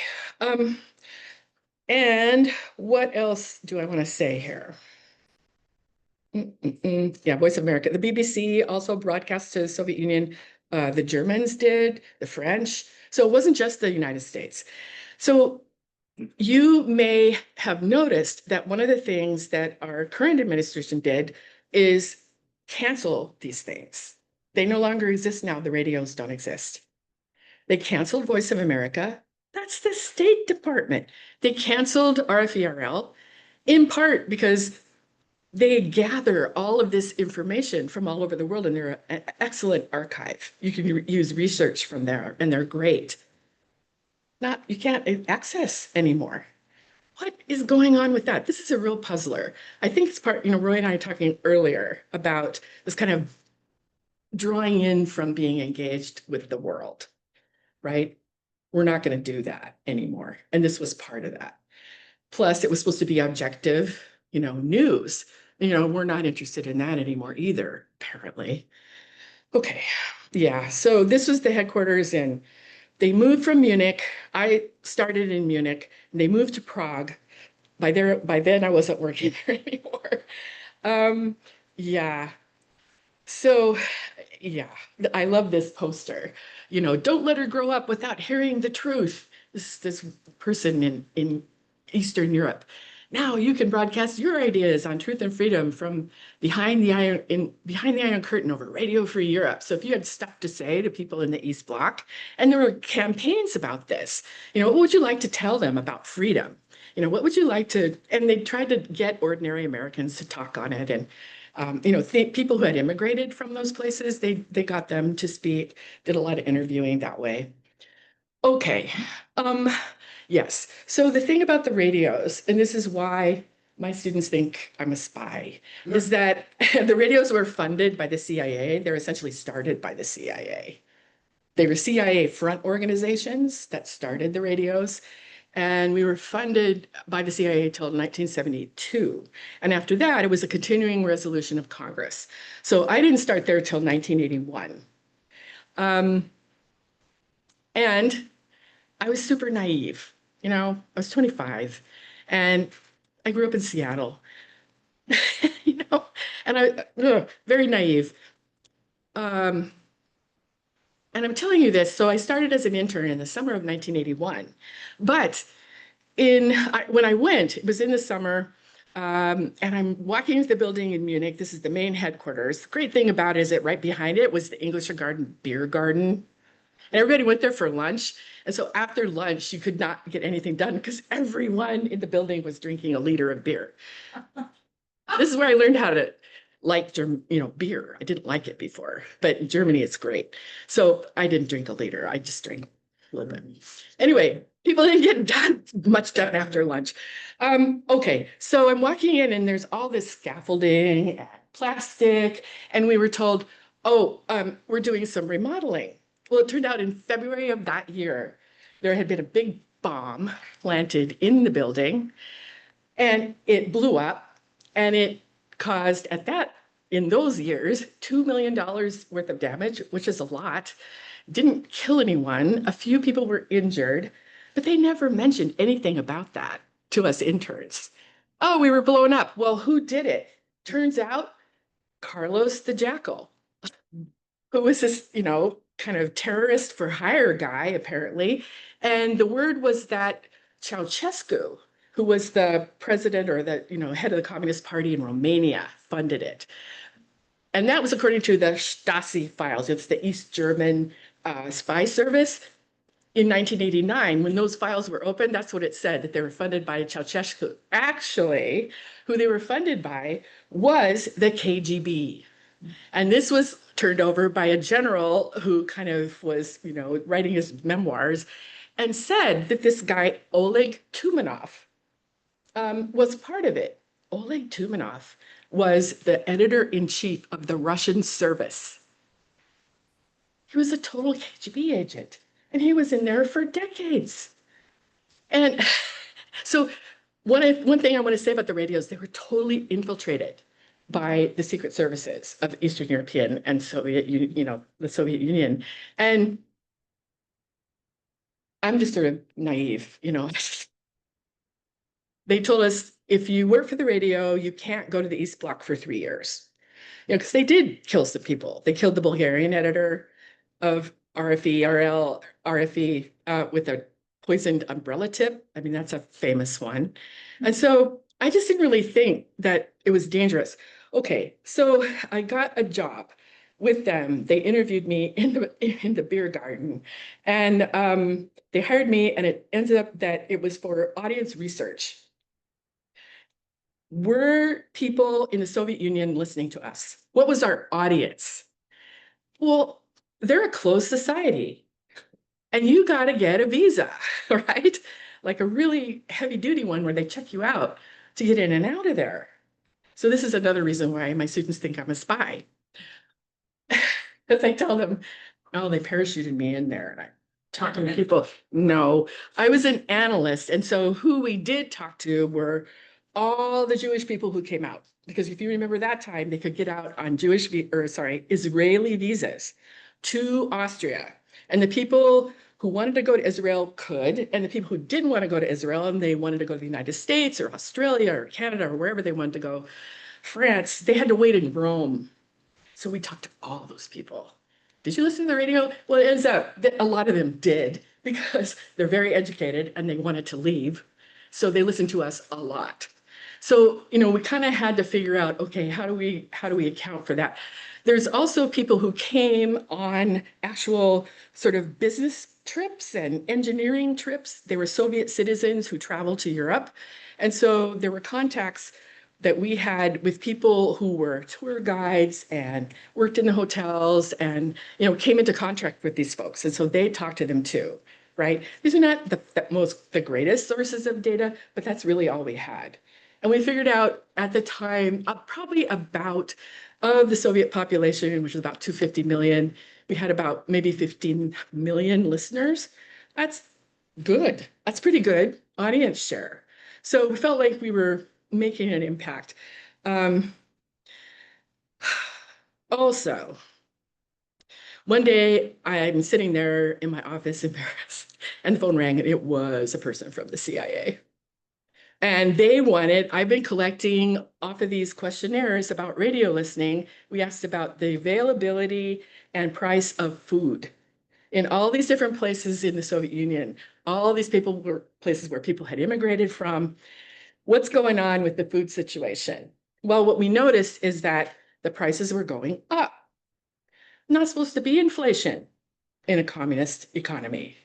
and what else do I want to say here? Yeah, Voice of America. The BBC also broadcast to the Soviet Union. The Germans did, the French. So it wasn't just the United States. So you may have noticed that one of the things that our current administration did is cancel these things. They no longer exist now. The radios don't exist. They canceled Voice of America. That's the State Department. They canceled RFERL in part because they gather all of this information from all over the world, and they're an excellent archive. You can use research from there, and they're great. You can't access anymore. What is going on with that? This is a real puzzler. I think it's part, Roy and I were talking earlier about this kind of drawing in from being engaged with the world, right? We're not going to do that anymore. And this was part of that. Plus, it was supposed to be objective, news. We're not interested in that anymore either, apparently. Okay, yeah, so this was the headquarters in. They moved from Munich. I started in Munich. And they moved to Prague. By then, I wasn't working there anymore. Yeah. So, yeah, I love this poster. Don't let her grow up without hearing the truth. This person in Eastern Europe. Now you can broadcast your ideas on truth and freedom from behind the Iron Curtain over Radio Free Europe. So if you had stuff to say to people in the East Bloc, and there were campaigns about this, what would you like to tell them about freedom? What would you like to, and they tried to get ordinary Americans to talk on it. And, people who had immigrated from those places, they got them to speak, did a lot of interviewing that way. Okay. Yes. So the thing about the radios, and this is why my students think I'm a spy, is that the radios were funded by the CIA. They're essentially started by the CIA. They were CIA front organizations that started the radios. And we were funded by the CIA till 1972. And after that, it was a continuing resolution of Congress. So I didn't start there till 1981. And I was super naive. I was 25 and I grew up in Seattle, and very naive. And I'm telling you this, so I started as an intern in the summer of 1981. But when I went, it was in the summer, and I'm walking into the building in Munich. This is the main headquarters. The great thing about it is that right behind it was the English Garden beer garden. And everybody went there for lunch. And so after lunch, you could not get anything done because everyone in the building was drinking a liter of beer. This is where I learned how to like beer. I didn't like it before, but in Germany it's great. So I didn't drink a liter. I just drank a little bit. Anyway, people didn't get much done after lunch. Okay, so I'm walking in and there's all this scaffolding and plastic, and we were told, oh, we're doing some remodeling. Well, it turned out in February of that year, there had been a big bomb planted in the building, and it blew up, and it caused in those years, $2 million worth of damage, which is a lot. Didn't kill anyone. A few people were injured, but they never mentioned anything about that to us interns. Oh, we were blown up. Well, who did it? Turns out Carlos the Jackal, who was this, kind of terrorist for hire guy, apparently. And the word was that Ceausescu, who was the president or the, head of the Communist Party in Romania, funded it. And that was according to the Stasi files. It's the East German spy service. In 1989, when those files were opened, that's what it said, that they were funded by Ceausescu. Actually, who they were funded by was the KGB. And this was turned over by a general who kind of was, writing his memoirs, and said that this guy, Oleg Tumanov, was part of it. Oleg Tumanov was the editor-in-chief of the Russian service. He was a total KGB agent, and he was in there for decades. And so one thing I want to say about the radios, they were totally infiltrated by the secret services of Eastern European and the Soviet Union. And I'm just sort of naive, They told us, if you work for the radio, you can't go to the East Bloc for 3 years. Because they did kill some people. They killed the Bulgarian editor of RFE with a poisoned umbrella tip. I mean, that's a famous one. And so I just didn't really think that it was dangerous. Okay, so I got a job with them. They interviewed me in the beer garden, and they hired me, and it ended up that it was for audience research. Were people in the Soviet Union listening to us? What was our audience? Well, they're a closed society, and you got to get a visa, right? Like a really heavy duty one where they check you out to get in and out of there. So this is another reason why my students think I'm a spy. Because I tell them, oh, they parachuted me in there, and I'm talking to people. No, I was an analyst. And so who we did talk to were all the Jewish people who came out. Because if you remember that time, they could get out on Israeli visas to Austria. And the people who wanted to go to Israel could, and the people who didn't want to go to Israel and they wanted to go to the United States or Australia or Canada or wherever they wanted to go, France, they had to wait in Rome. So we talked to all those people. Did you listen to the radio? Well, it ends up that a lot of them did, because they're very educated and they wanted to leave. So they listened to us a lot. So, we kind of had to figure out, okay, how do we account for that? There's also people who came on actual sort of business trips and engineering trips. They were Soviet citizens who traveled to Europe. And so there were contacts that we had with people who were tour guides and worked in the hotels and, came into contact with these folks. And so they talked to them too, right? These are not the greatest sources of data, but that's really all we had. And we figured out at the time, probably about of the Soviet population, which was about 250 million, we had about maybe 15 million listeners. That's good. That's pretty good audience share. So we felt like we were making an impact. Also, one day I'm sitting there in my office in Paris, and the phone rang, and it was a person from the CIA. And I've been collecting off of these questionnaires about radio listening. We asked about the availability and price of food in all these different places in the Soviet Union. All these people were places where people had immigrated from. What's going on with the food situation? Well, what we noticed is that the prices were going up. Not supposed to be inflation in a communist economy.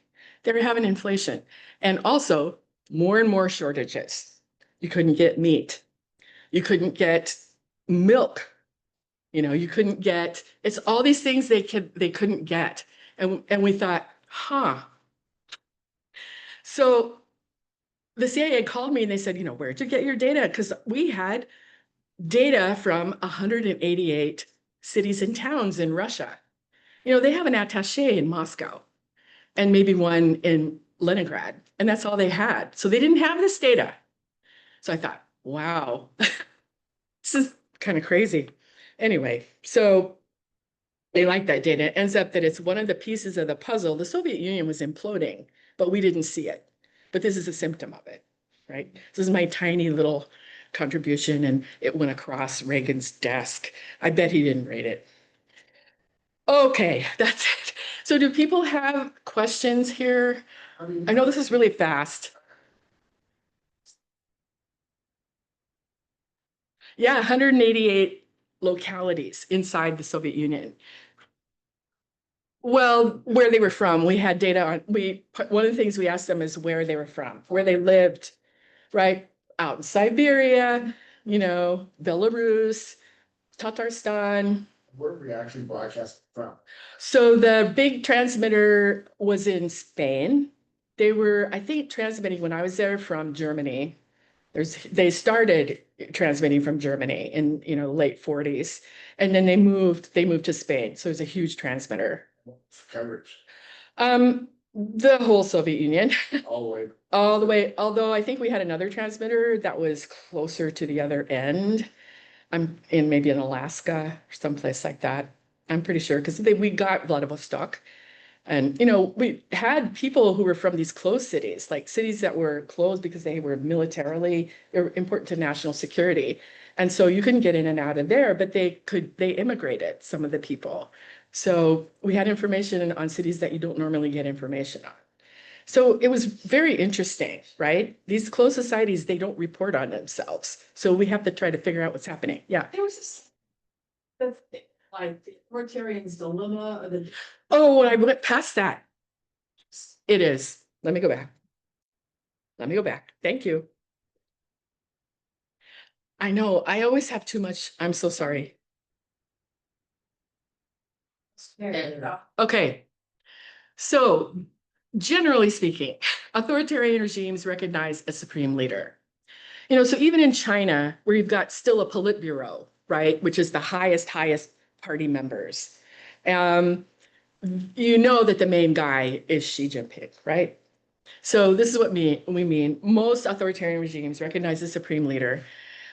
They were having inflation. And also more and more shortages. You couldn't get meat. You couldn't get milk You know, you couldn't get, it's all these things they couldn't get. And we thought, huh. So the CIA called me and they said, you know, where'd you get your data? Because we had data from 188 cities and towns in Russia. You know, they have an attaché in Moscow and maybe one in Leningrad, and that's all they had. So they didn't have this data. So I thought, wow, this is kind of crazy. Anyway, so they like that data. It ends up that it's one of the pieces of the puzzle. The Soviet Union was imploding, but we didn't see it. But this is a symptom of it, right? This is my tiny little contribution, and it went across Reagan's desk. I bet he didn't read it. Okay, that's it. So do people have questions here? I know this is really fast. Yeah, 188 localities inside the Soviet Union. Well, where they were from, we had data on, one of the things we asked them is where they were from, where they lived, right? Out in Siberia, you know, Belarus, Tatarstan. Where are we actually broadcasting from? So the big transmitter was in Spain. They were, I think, transmitting when I was there from Germany. They started transmitting from Germany in, you know, late 40s, and then they moved to Spain. So it was a huge transmitter. Coverage The whole Soviet Union, all the way. all the way. Although I think we had another transmitter that was closer to the other end. I'm in maybe in Alaska or someplace like that. I'm pretty sure because we got Vladivostok. And, you know, we had people who were from these closed cities, like cities that were closed because they were militarily, they were important to national security. And so you couldn't get in and out of there, but they immigrated, some of the people. So we had information on cities that you don't normally get information on. So it was very interesting, right? These closed societies, they don't report on themselves. So we have to try to figure out what's happening. Yeah. There was this, like, the authoritarian's dilemma, or the. Oh, I went past that. It is. Let me go back. Let me go back. Thank you. I know, I always have too much. I'm so sorry. Okay. So generally speaking, authoritarian regimes recognize a supreme leader. You know, so even in China, where you've got still a Politburo, right, which is the highest party members, you know that the main guy is Xi Jinping, right? So this is what we mean. Most authoritarian regimes recognize the supreme leader.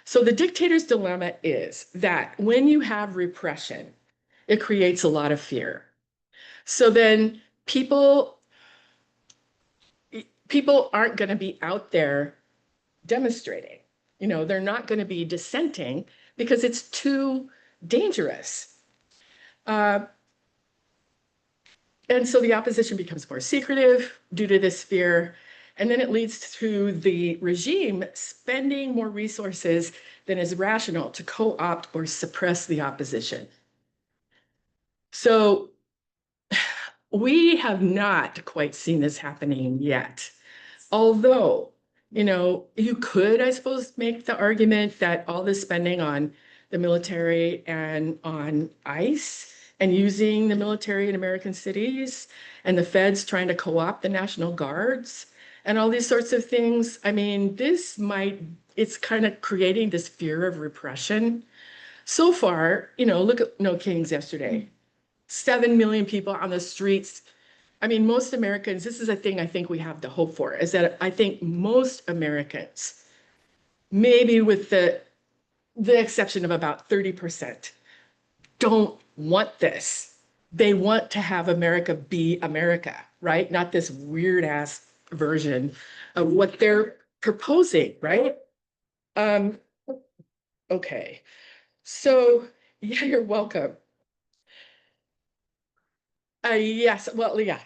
So the dictator's dilemma is that when you have repression, it creates a lot of fear. So then people aren't going to be out there demonstrating. You know, they're not going to be dissenting because it's too dangerous. And so the opposition becomes more secretive due to this fear. And then it leads to the regime spending more resources than is rational to co-opt or suppress the opposition. So we have not quite seen this happening yet. Although, you know, you could, I suppose, make the argument that all this spending on the military and on ICE and using the military in American cities and the feds trying to co-opt the National Guards and all these sorts of things. I mean, it's kind of creating this fear of repression. So far, you know, look at No Kings yesterday. 7 million people on the streets. I mean, most Americans, this is a thing I think we have to hope for, is that I think most Americans, maybe with the exception of about 30%, don't want this. They want to have America be America, right? Not this weird ass version of what they're proposing, right? Okay. So yeah, you're welcome. Yes, well, yeah.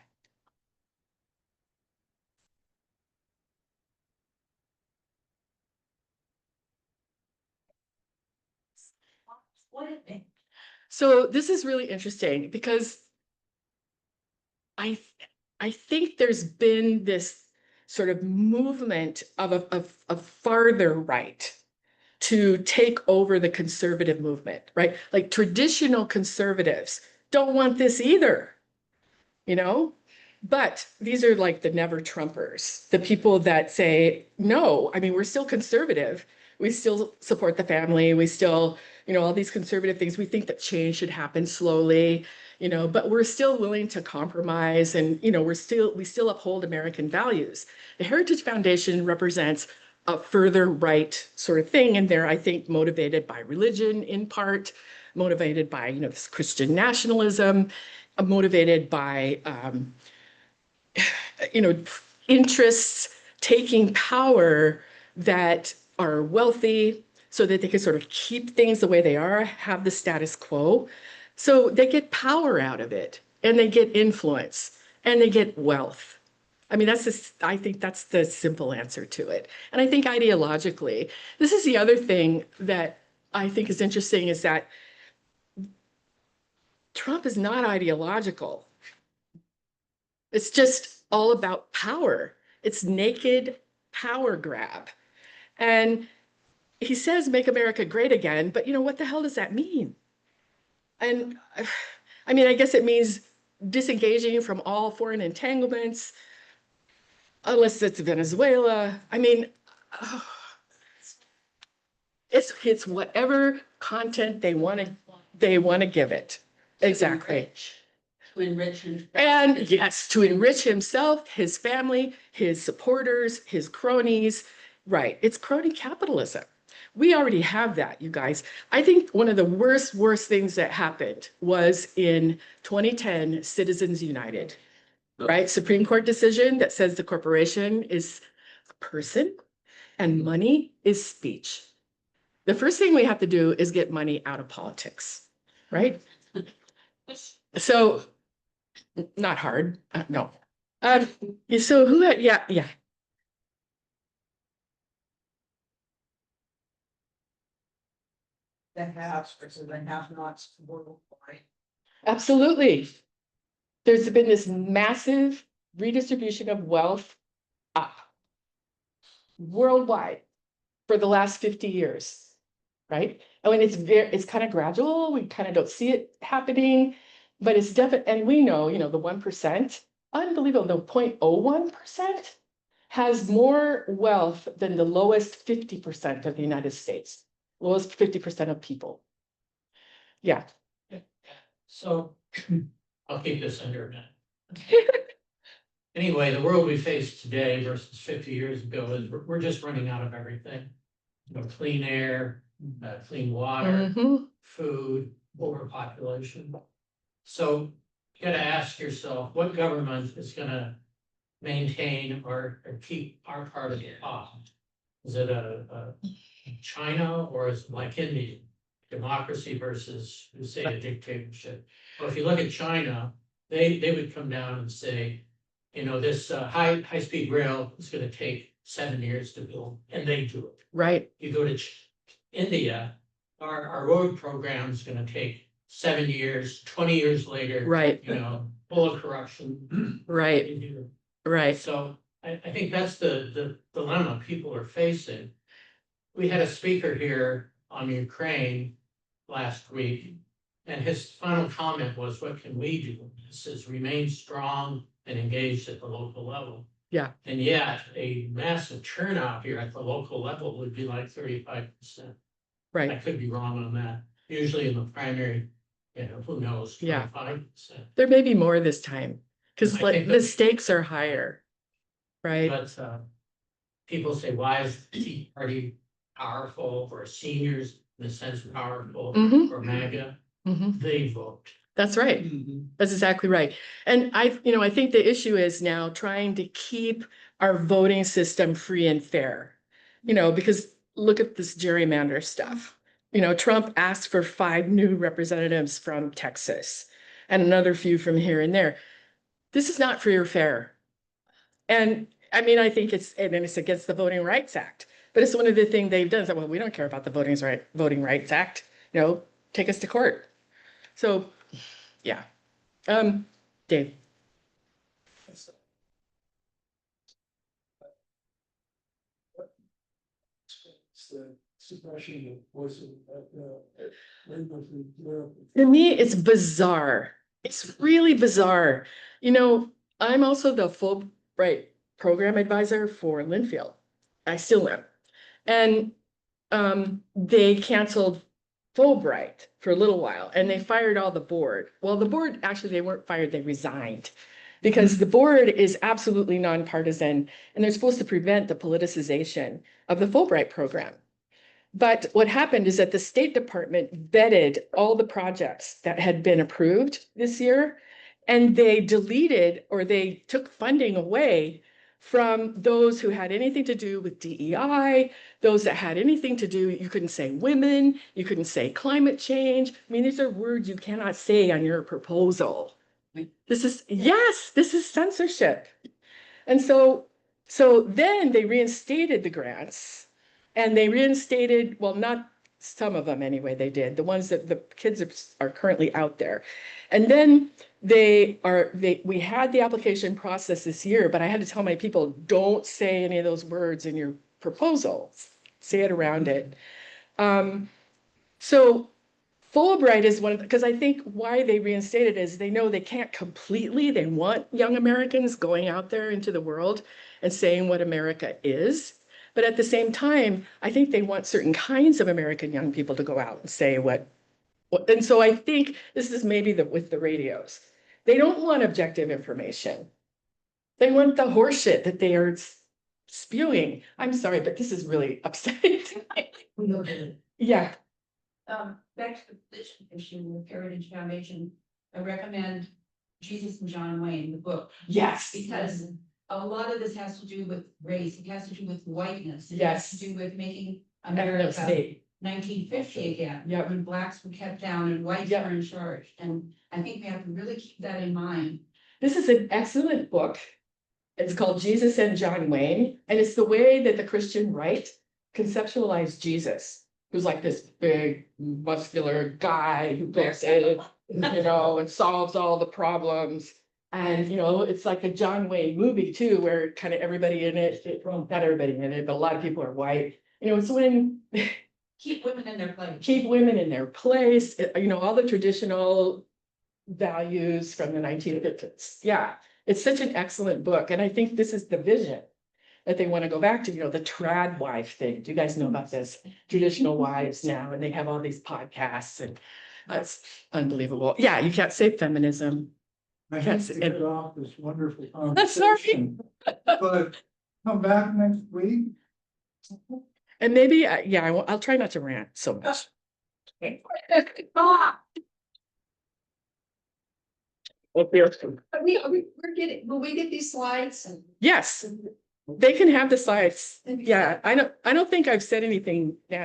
What it meant. So this is really interesting because I think there's been this sort of movement of a farther right, to take over the conservative movement, right? Like traditional conservatives don't want this either, you know? But these are like the never Trumpers, the people that say, no, I mean, we're still conservative. We still support the family. We still, all these conservative things. We think that change should happen slowly, but we're still willing to compromise and, we still uphold American values. The Heritage Foundation represents a further right sort of thing. And they're, I think, motivated by religion in part, motivated by, this Christian nationalism, motivated by, interests taking power that are wealthy so that they can sort of keep things the way they are, have the status quo. So they get power out of it and they get influence and they get wealth. I mean, I think that's the simple answer to it. And I think ideologically, this is the other thing that I think is interesting is that Trump is not ideological. It's just all about power. It's naked power grab. And he says, make America great again, but what the hell does that mean? And I mean, I guess it means disengaging from all foreign entanglements, unless it's Venezuela. I mean, it's whatever content they want to give it. Exactly. To enrich And yes, to enrich himself, his family, his supporters, his cronies. Right. It's crony capitalism. We already have that, you guys. I think one of the worst things that happened was in 2010, Citizens United, right? Supreme Court decision that says the corporation is a person and money is speech. The first thing we have to do is get money out of politics, right? So not hard, no. So who had, yeah. The haves versus the have-nots worldwide. Absolutely. There's been this massive redistribution of wealth up worldwide for the last 50 years, right? I mean, it's kind of gradual. We kind of don't see it happening, but it's definitely, and we know, the 1%, unbelievable, the 0.01% has more wealth than the lowest 50% of the United States, lowest 50% of people. Yeah. So I'll keep this under a minute. Anyway, the world we face today versus 50 years ago is we're just running out of everything. Clean air, clean water, Mhm. food, overpopulation. So you gotta ask yourself, what government is gonna maintain or keep our part of the pie? Is it a China or is it like India? Democracy versus, say, a dictatorship. Well, if you look at China, they would come down and say, this high-speed rail is gonna take 7 years to build, and they do it. Right. You go to India, our road program is gonna take 7 years, 20 years later. Right. Full of corruption. Right. Right. So I think that's the dilemma people are facing. We had a speaker here on Ukraine last week, and his final comment was, what can we do? He says, remain strong and engaged at the local level. Yeah. And yet a massive turnout here at the local level would be like 35%. Right. I could be wrong on that. Usually in the primary, who knows, 25%. Yeah. There may be more this time because think the stakes are higher. Right. But people say, why is the Tea Party powerful, or seniors in a sense powerful, Mhm. or MAGA? Mhm. They vote. That's right. That's exactly right. And I think the issue is now trying to keep our voting system free and fair, because look at this gerrymander stuff. Trump asked for 5 new representatives from Texas and another few from here and there. This is not free or fair. And I mean, I think it's against the Voting Rights Act, but it's one of the things they've done. Well, we don't care about the Voting Rights Act, take us to court. So, yeah. Dave. It's the suppression of voices that. To me, it's bizarre. It's really bizarre. You know, I'm also the Fulbright program advisor for Linfield. I still am. And they canceled Fulbright for a little while and they fired all the board. Well, the board, actually, they weren't fired, they resigned. Because the board is absolutely nonpartisan and they're supposed to prevent the politicization of the Fulbright program. But what happened is that the State Department vetted all the projects that had been approved this year, and they deleted or they took funding away from those who had anything to do with DEI, those that had anything to do, you couldn't say women, you couldn't say climate change. I mean, these are words you cannot say on your proposal. This is, yes, this is censorship. And so then they reinstated the grants. And they reinstated, well, not some of them anyway, they did, the ones that the kids are currently out there. And then we had the application process this year, but I had to tell my people, don't say any of those words in your proposal, say it around it. So Fulbright is one of, because I think why they reinstated is they know they can't completely, they want young Americans going out there into the world and saying what America is. But at the same time, I think they want certain kinds of American young people to go out and say what and so I think this is maybe with the radios. They don't want objective information. They want the horseshit that they are spewing. I'm sorry, but this is really upsetting to me. Yeah. Back to the position issue with Heritage Foundation, I recommend Jesus and John Wayne, the book, Yes. because a lot of this has to do with race, it has to do with whiteness. It Yes. has to do with making America America 1950 again. Yeah. When blacks were kept down and whites Yeah. were in charge. And I think we have to really keep that in mind. This is an excellent book. It's called Jesus and John Wayne, and it's the way that the Christian right conceptualized Jesus, who's like this big muscular guy who goes in, and solves all the problems. And, it's like a John Wayne movie too, where kind of everybody in it, well, not everybody in it, but a lot of people are white. It's when Keep women in their place. keep women in their place, all the traditional values from the 1950s. Yeah, it's such an excellent book. And I think this is the vision that they want to go back to, the trad wife thing. Do you guys know about this? Traditional wives now, and they have all these podcasts and that's unbelievable. Yeah, you can't say feminism. I Yes, hate to get off this wonderful Sorry. conversation, but come back next week. And maybe, I'll try not to rant so much. We're getting, will we get these slides? Yes, they can have the slides. Yeah, I don't think I've said anything nasty.